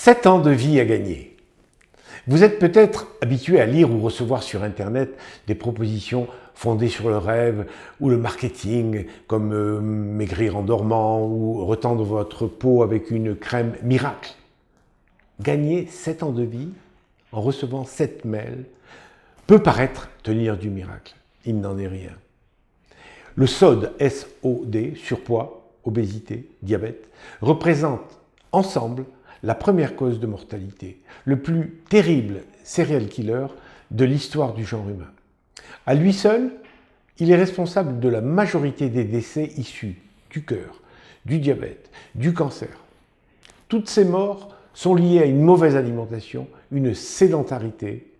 7 ans de vie à gagner. Vous êtes peut-être habitué à lire ou recevoir sur Internet des propositions fondées sur le rêve ou le marketing, comme maigrir en dormant ou retendre votre peau avec une crème miracle. Gagner 7 ans de vie en recevant 7 mails peut paraître tenir du miracle. Il n'en est rien. Le SOD, S-O-D, surpoids, obésité, diabète, représente ensemble la première cause de mortalité, le plus terrible serial killer de l'histoire du genre humain. À lui seul, il est responsable de la majorité des décès issus du cœur, du diabète, du cancer. Toutes ces morts sont liées à une mauvaise alimentation, une sédentarité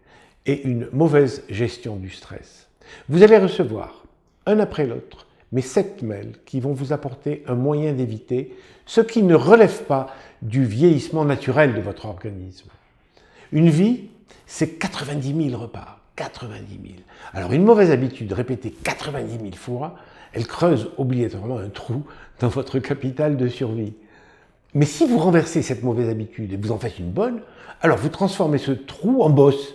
et une mauvaise gestion du stress. Vous allez recevoir, un après l'autre, mes 7 mails qui vont vous apporter un moyen d'éviter ce qui ne relève pas du vieillissement naturel de votre organisme. Une vie, c'est 90 000 repas. 90 000. Alors une mauvaise habitude répétée 90 000 fois, elle creuse obligatoirement un trou dans votre capital de survie. Mais si vous renversez cette mauvaise habitude et vous en faites une bonne, alors vous transformez ce trou en bosse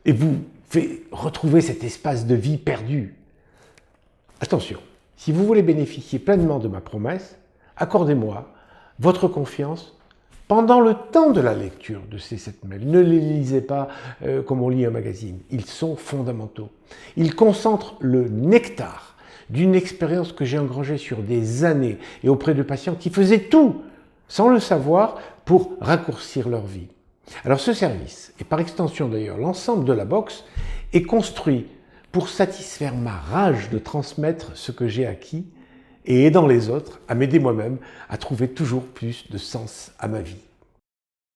et vous faites retrouver cet espace de vie perdu. Attention, si vous voulez bénéficier pleinement de ma promesse, accordez-moi votre confiance pendant le temps de la lecture de ces 7 mails. Ne les lisez pas comme on lit un magazine. Ils sont fondamentaux. Ils concentrent le nectar d'une expérience que j'ai engrangée sur des années et auprès de patients qui faisaient tout, sans le savoir, pour raccourcir leur vie. Alors ce service, et par extension d'ailleurs l'ensemble de la box, est construit pour satisfaire ma rage de transmettre ce que j'ai acquis et aidant les autres à m'aider moi-même à trouver toujours plus de sens à ma vie.